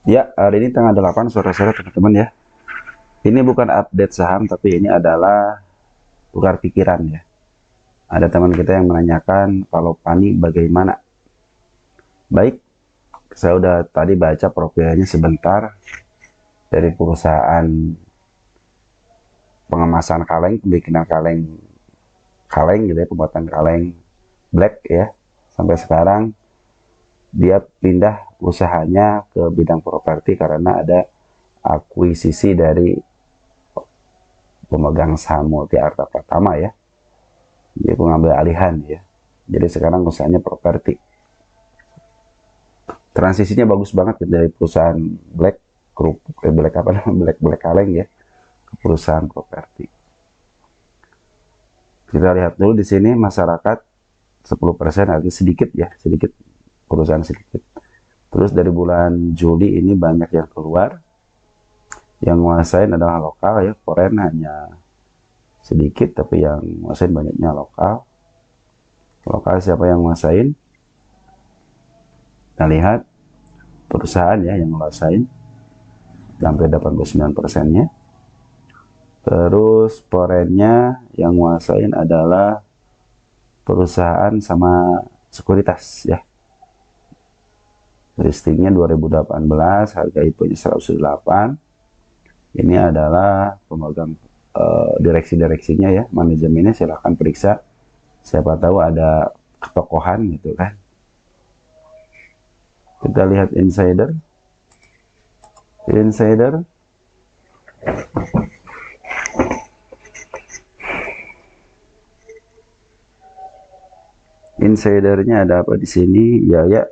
Ya, hari ini tanggal 8 sore-sore teman-teman ya. Ini bukan update saham, tapi ini adalah tukar pikiran ya. Ada teman kita yang menanyakan kalau Pani bagaimana. Baik, saya udah tadi baca profilnya sebentar dari perusahaan pengemasan kaleng, pembikinan kaleng, kaleng gitu ya, pembuatan kaleng black ya. Sampai sekarang dia pindah usahanya ke bidang properti karena ada akuisisi dari pemegang saham Multi Arta Pratama ya. Dia pengambil alihan ya. Jadi sekarang usahanya properti. Transisinya bagus banget dari perusahaan black kerupuk, black apa namanya, black kaleng ya, ke perusahaan properti. Kita lihat dulu di sini masyarakat 10%, artinya sedikit ya, sedikit perusahaan sedikit. Terus dari bulan Juli ini banyak yang keluar, yang menguasain adalah lokal ya, foreign hanya sedikit, tapi yang menguasain banyaknya lokal. Lokal siapa yang menguasain? Kita lihat perusahaan ya yang menguasain sampai 89%-nya. Terus foreignnya yang menguasain adalah perusahaan sama sekuritas ya. Listingnya 2018, harga IPO-nya 108. Ini adalah pemegang direksi-direksinya ya, manajemennya silahkan periksa. Siapa tahu ada ketokohan gitu kan. Kita lihat insider. Insider insidernya ada apa di sini? Ya ya,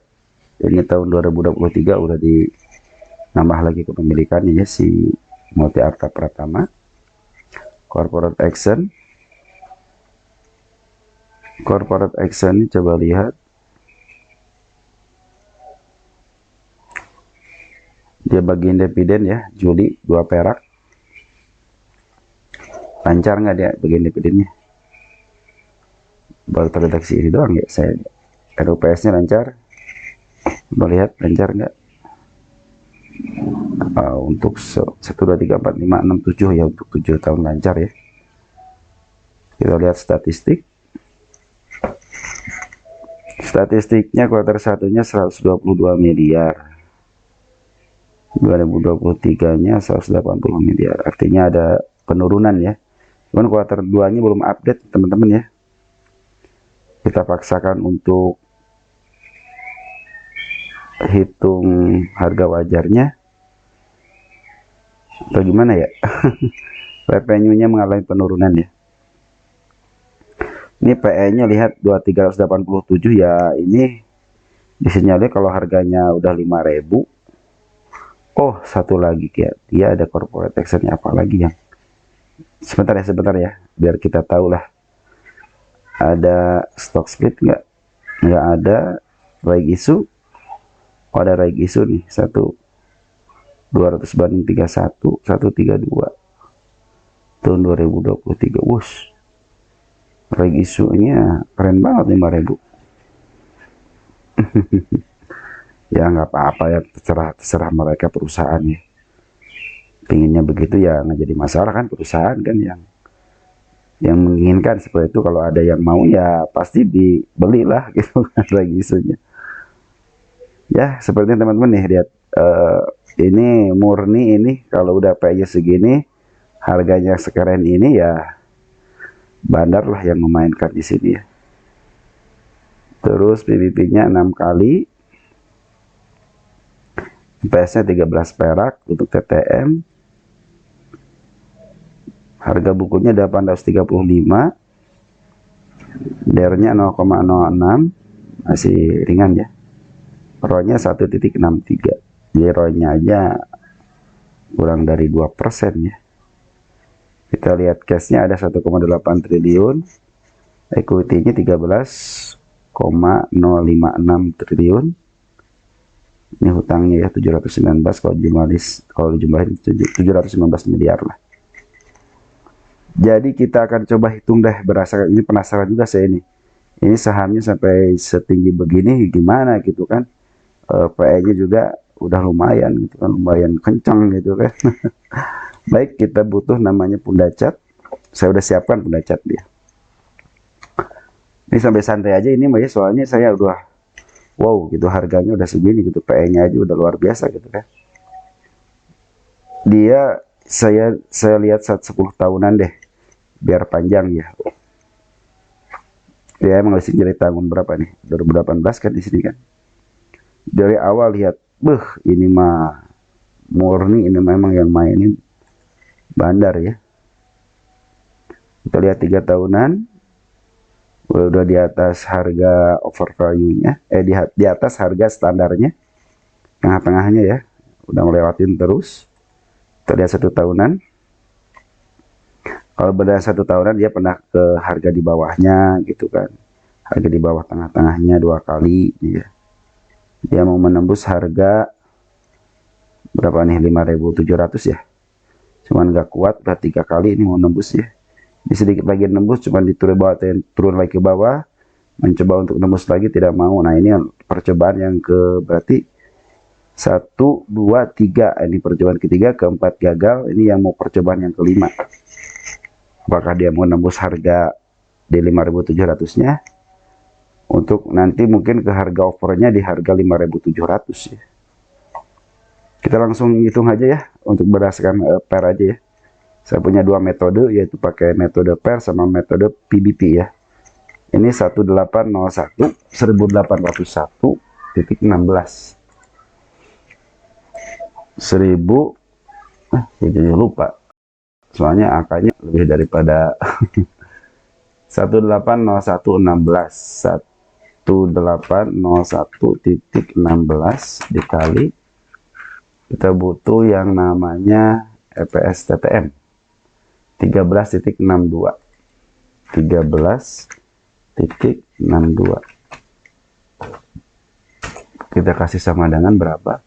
ini tahun 2023 udah dinambah lagi kepemilikannya ya si Multi Arta Pratama. Corporate action. Corporate action ini coba lihat. Dia bagiin dividen ya, Juli 2 perak. Lancar nggak dia bagian dividennya? Baru terdeteksi ini doang ya saya. RUPS-nya lancar. Melihat lancar nggak? Untuk 1, 2, 3, 4, 5, 6, 7 ya, untuk 7 tahun lancar ya. Kita lihat statistik. Statistiknya kuartal satunya 122 miliar. 2023-nya 180 miliar. Artinya ada penurunan ya. Cuman kuartal 2-nya belum update teman-teman ya. Kita paksakan untuk hitung harga wajarnya atau gimana ya. Revenue-nya mengalami penurunan ya. Ini PE-nya lihat 2387 ya, ini disinyalir kalau harganya udah 5.000. Oh, satu lagi ya, dia ada corporate action-nya apa lagi yang sebentar ya, biar kita tahu lah. Ada stock split nggak ada. Right issue, oh ada right issue nih, 200 banding 31 132 tahun 2023. Wush, right issue-nya keren banget, 5.000. Ya nggak apa-apa ya, terserah mereka perusahaan ya, pinginnya begitu ya nggak jadi masalah kan, perusahaan kan yang menginginkan seperti itu. Kalau ada yang mau ya pasti dibelilah gitu kan lagi isunya ya. Seperti teman-teman nih lihat, ini murni, ini kalau udah PE segini harganya sekeren ini ya, bandar lah yang memainkan di sini ya. Terus PBB-nya 6 kali, PS-nya 13 perak untuk TTM. Harga bukunya 835, DER-nya 0,06, masih ringan ya. ROE-nya 1,63. Jadi ROE-nya aja kurang dari 2% ya. Kita lihat cash-nya ada 1,8 triliun, equity-nya 13,056 triliun. Ini hutangnya ya 719, kalau dijumlahin 719 miliar lah. Jadi kita akan coba hitung deh, berdasarkan ini penasaran juga saya ini. Ini sahamnya sampai setinggi begini gimana gitu kan. PE-nya juga udah lumayan gitu kan, lumayan kencang gitu kan. Baik, kita butuh namanya pundacat. Saya udah siapkan pundacat dia. Ini sampai santai aja ini Mbak ya, soalnya saya udah wow gitu, harganya udah segini gitu, PE-nya aja udah luar biasa gitu kan. Dia saya lihat 10 tahunan deh, biar panjang ya. Dia emang masih jadi tahun berapa nih? 2018 kan di sini kan. Dari awal lihat, ini mah murni, ini memang yang mainin bandar ya. Kita lihat 3 tahunan, udah di atas harga overvalue-nya, di atas harga standarnya, tengah-tengahnya ya, udah ngelewatin terus. Kita lihat 1 tahunan. Kalau beda 1 tahunan dia pernah ke harga di bawahnya gitu kan, harga di bawah tengah-tengahnya 2 kali ya. Dia mau menembus harga berapa nih, 5.700 ya, cuman nggak kuat, udah 3 kali ini mau nembus ya. Di sedikit lagi nembus, cuman turun lagi ke bawah, mencoba untuk nembus lagi tidak mau. Nah ini percobaan yang ke berarti 1, 2, 3, ini percobaan ketiga, keempat gagal, ini yang mau percobaan yang kelima. Apakah dia mau nembus harga di 5.700 nya untuk nanti mungkin ke harga overnya di harga 5.700 ya. Kita langsung hitung aja ya, untuk berdasarkan pair aja ya. Saya punya 2 metode, yaitu pakai metode pair sama metode PBP ya. Ini 1801 1801.16 jadi lupa soalnya angkanya lebih daripada 1801.16 1801.16 dikali, kita butuh yang namanya EPS TTM 13.62 kita kasih sama dengan berapa?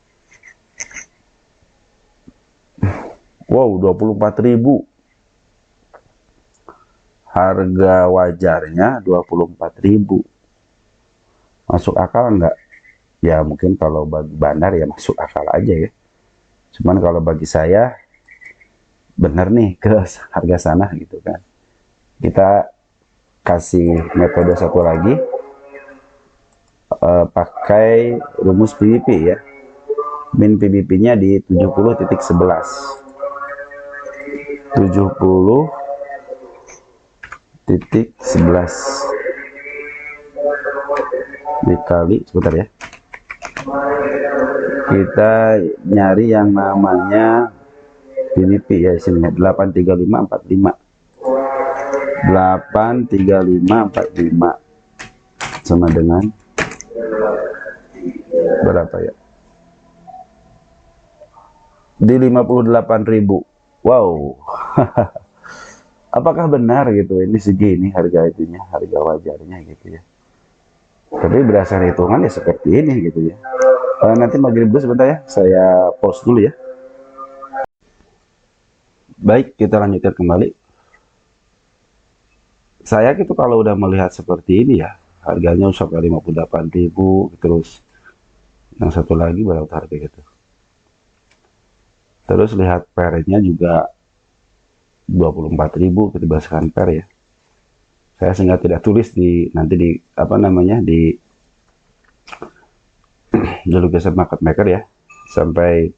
Wow, 24.000. Harga wajarnya 24.000. Masuk akal enggak? Ya mungkin kalau bagi bandar ya masuk akal aja ya. Cuman kalau bagi saya bener nih ke harga sana gitu kan. Kita kasih metode satu lagi, pakai rumus PBP ya. Min PBP-nya di 70.11 dikali, sebentar ya, kita nyari yang namanya PBP ya, sini 83545 sama dengan berapa ya, di 58.000. Wow. Apakah benar gitu ini segini harga itunya, harga wajarnya gitu ya. Tapi berdasarkan hitungan ya seperti ini gitu ya. Nanti maghrib dulu sebentar ya, saya pause dulu ya. Baik, kita lanjutkan kembali. Saya gitu kalau udah melihat seperti ini ya, harganya sampai 58.000, terus yang satu lagi berapa harga gitu. Terus lihat pairnya juga 24.000, kita berdasarkan pair ya. Saya sengaja tidak tulis di nanti di apa namanya di Lukisan Market Maker ya, sampai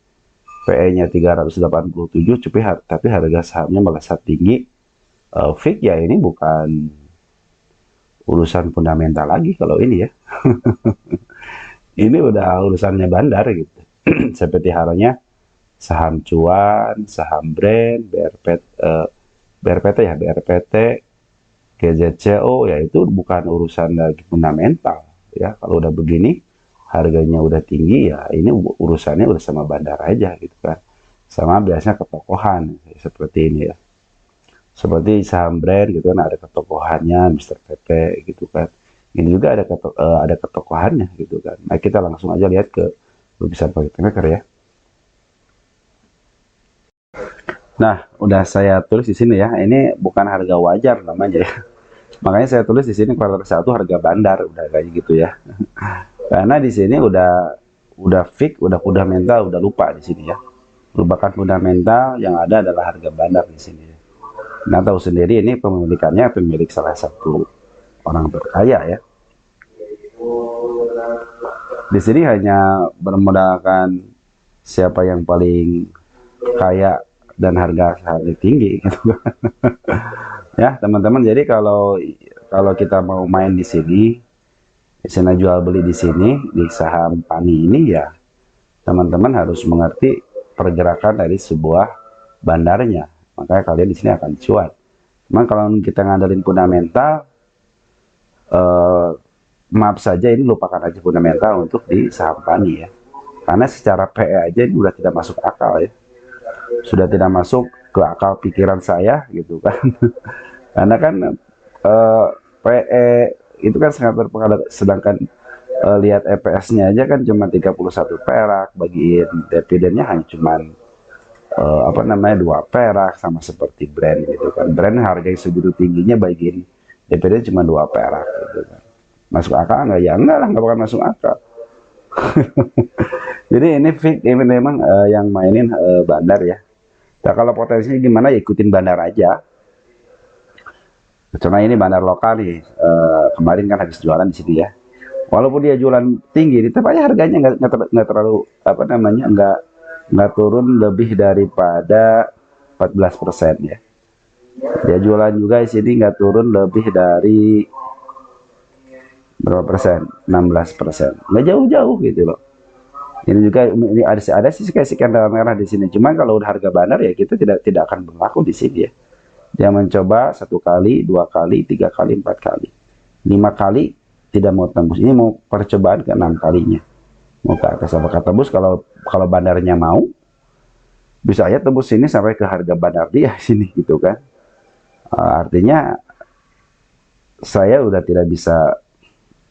PE-nya 387, tapi harga sahamnya melesat tinggi. Fix ya, ini bukan urusan fundamental lagi kalau ini ya. Ini udah urusannya bandar gitu. Seperti halnya saham cuan, saham brand, BRPT ya, BRPT, GZCO ya, itu bukan urusan lagi fundamental ya. Kalau udah begini harganya udah tinggi ya, ini urusannya udah sama bandar aja gitu kan, sama biasanya ketokohan seperti ini ya, seperti saham brand gitu kan, ada ketokohannya Mr. PP gitu kan, ini juga ada ketokohannya gitu kan. Nah kita langsung aja lihat ke Lukisan Market Maker ya. Nah, udah saya tulis di sini ya. Ini bukan harga wajar namanya ya. Makanya saya tulis di sini kuartal 1 harga bandar, udah kayak gitu ya. Karena di sini udah udah fix, udah fundamental, udah lupa di sini ya. Lupakan fundamental, yang ada adalah harga bandar di sini. Nah, tahu sendiri ini pemilikannya pemilik salah satu orang berkaya ya. Di sini hanya bermodalkan siapa yang paling kaya dan harga tinggi gitu. Ya teman-teman, jadi kalau kita mau main di sini, misalnya jual beli di sini di saham PANI ini, ya teman-teman harus mengerti pergerakan dari sebuah bandarnya, makanya kalian di sini akan cuan. Cuman kalau kita ngandelin fundamental, maaf saja, ini lupakan aja fundamental untuk di saham PANI ya, karena secara PE aja ini udah tidak masuk akal ya, sudah tidak masuk ke akal pikiran saya gitu kan. Karena kan PE itu kan sangat berpengaruh, sedangkan lihat EPS-nya aja kan cuma 31 perak, bagiin dividennya hanya cuma apa namanya 2 perak, sama seperti brand gitu kan. Brand harga yang segitu tingginya bagiin dividen cuma 2 perak gitu kan. Masuk akal nggak? Ya enggak lah, nggak bakal masuk akal. Jadi ini fix, ini memang yang mainin bandar ya. Nah, kalau potensinya gimana ya ikutin bandar aja. Cuma ini bandar lokal nih, kemarin kan habis jualan di sini ya. Walaupun dia jualan tinggi, tetap aja harganya nggak terlalu apa namanya, nggak turun lebih daripada 14% ya. Dia jualan juga di sini nggak turun lebih dari berapa persen, 16%, nggak jauh-jauh gitu loh. Ini juga ini ada sih kayak skandal merah di sini. Cuma kalau udah harga bandar ya kita tidak akan berlaku di sini ya. Dia mencoba 1 kali, 2 kali, 3 kali, 4 kali, 5 kali tidak mau tembus. Ini mau percobaan ke 6 kalinya. Mau ke atas apa tembus, kalau bandarnya mau bisa aja tembus sini sampai ke harga bandar dia sini gitu kan. Artinya saya udah tidak bisa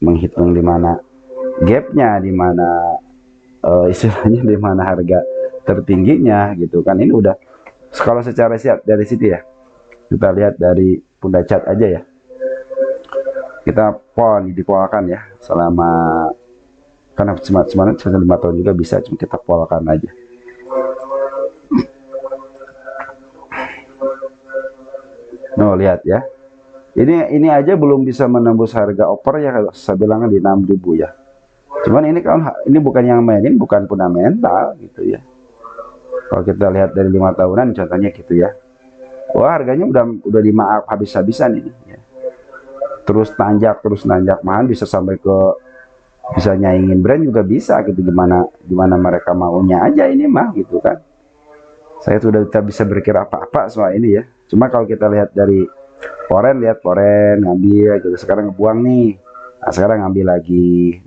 menghitung di mana gapnya, di mana istilahnya di mana harga tertingginya gitu kan. Ini udah kalau secara siap dari situ ya. Kita lihat dari Bunda Cat aja ya. Kita dipolkan ya selama, karena sebenarnya 5 tahun juga bisa, cuma kita polkan aja. No, lihat ya. Ini aja belum bisa menembus harga over ya, kalau saya bilang di 6.000 ya. Cuman ini kalau ini bukan yang mainin, bukan fundamental gitu ya. Kalau kita lihat dari 5 tahunan contohnya gitu ya. Wah, harganya udah dimaaf habis-habisan ini ya. Terus nanjak, mahal, bisa sampai ke bisa nyaingin brand juga bisa gitu. Gimana mereka maunya aja ini mah gitu kan. Saya sudah tidak bisa berkira apa-apa soal ini ya. Cuma kalau kita lihat dari foreign, lihat foreign ngambil gitu, sekarang ngebuang nih. Nah, sekarang ngambil lagi.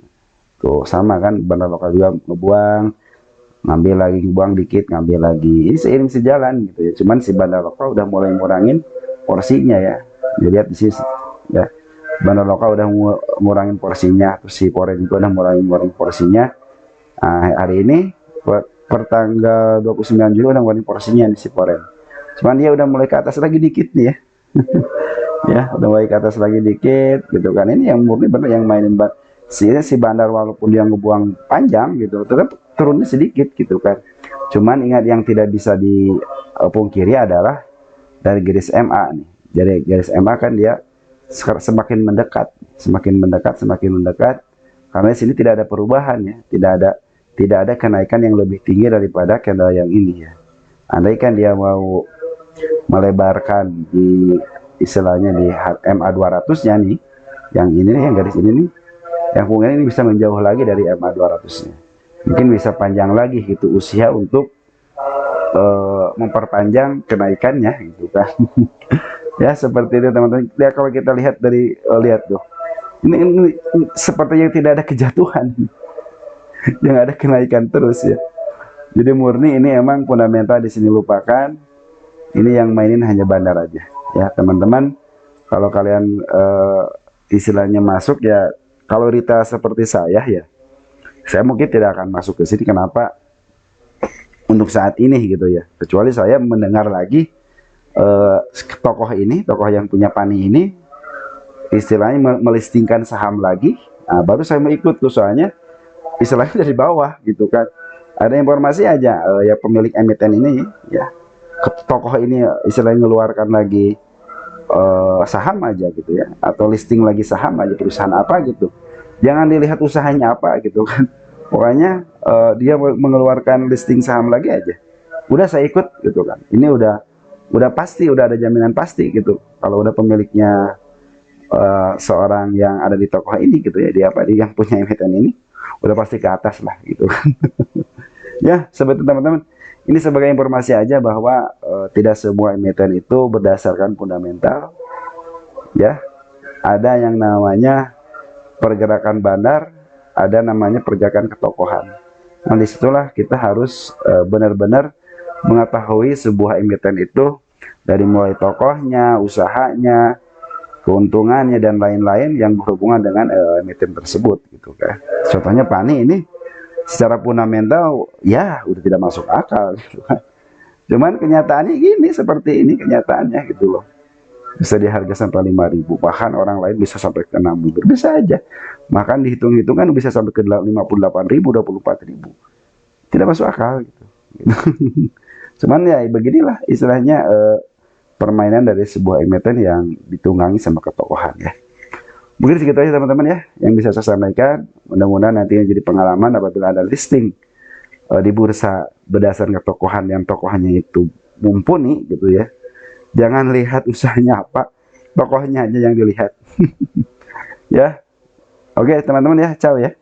Tuh sama kan, bandar lokal juga ngebuang, ngambil lagi, ngebuang dikit, ngambil lagi. Ini seiring sejalan gitu ya. Cuman si bandar lokal udah mulai ngurangin porsinya ya. Dilihat di sini ya. Bandar lokal udah ngurangin porsinya, terus si foreign juga udah ngurangin porsinya. Nah, hari ini per tanggal 29 Juli udah ngurangin porsinya nih si foreign. Cuman dia udah mulai ke atas lagi dikit nih ya. Ya, udah mulai ke atas lagi dikit gitu kan. Ini yang murni bener yang mainin si bandar, walaupun dia ngebuang panjang gitu, tetap turunnya sedikit gitu kan. Cuman ingat, yang tidak bisa dipungkiri adalah dari garis MA nih. Jadi garis MA kan dia semakin mendekat, karena di sini tidak ada perubahan ya, tidak ada kenaikan yang lebih tinggi daripada candle yang ini ya. Andai kan dia mau melebarkan di istilahnya di MA 200-nya nih, yang ini nih, yang garis ini nih, yang kemudian ini bisa menjauh lagi dari MA 200-nya. Mungkin bisa panjang lagi gitu usia untuk memperpanjang kenaikannya gitu kan. Ya seperti itu teman-teman. Ya kalau kita lihat dari lihat tuh. Ini sepertinya tidak ada kejatuhan. Yang ada kenaikan terus ya. Jadi murni ini emang fundamental di sini lupakan. Ini yang mainin hanya bandar aja. Ya teman-teman, kalau kalian istilahnya masuk ya, kalau retail seperti saya ya, saya mungkin tidak akan masuk ke sini. Kenapa? Untuk saat ini gitu ya. Kecuali saya mendengar lagi tokoh yang punya PANI ini istilahnya melistingkan saham lagi. Nah, baru saya mau ikut tuh, soalnya istilahnya dari bawah gitu kan. Ada informasi aja ya pemilik emiten ini ya, tokoh ini istilahnya mengeluarkan lagi saham aja gitu ya, atau listing lagi saham aja perusahaan apa gitu, jangan dilihat usahanya apa gitu kan. Pokoknya dia mengeluarkan listing saham lagi aja, udah saya ikut gitu kan. Ini udah pasti, udah ada jaminan pasti gitu kalau udah pemiliknya seorang yang ada di tokoh ini gitu ya, dia apa, dia yang punya emiten ini udah pasti ke atas lah gitu kan. Ya seperti teman-teman, ini sebagai informasi aja bahwa tidak semua emiten itu berdasarkan fundamental ya. Ada yang namanya pergerakan bandar, ada namanya pergerakan ketokohan. Nah disitulah kita harus benar-benar mengetahui sebuah emiten itu dari mulai tokohnya, usahanya, keuntungannya, dan lain-lain yang berhubungan dengan emiten tersebut gitu kan. Contohnya Pani ini secara fundamental ya udah tidak masuk akal gitu kan. Cuman kenyataannya gini, seperti ini kenyataannya gitu loh. Bisa di harga sampai 5.000, bahkan orang lain bisa sampai ke 6.000, bisa aja. Bahkan dihitung-hitung kan bisa sampai ke 58.000, 24.000. Tidak masuk akal gitu. Cuman ya beginilah istilahnya permainan dari sebuah emiten yang ditunggangi sama ketokohan ya. Mungkin segitu aja teman-teman ya yang bisa saya sampaikan. Mudah-mudahan nantinya jadi pengalaman apabila ada listing di bursa berdasarkan ketokohan yang tokohnya itu mumpuni gitu ya. Jangan lihat usahanya apa, tokohnya aja yang dilihat. Ya. Oke teman-teman ya, ciao ya.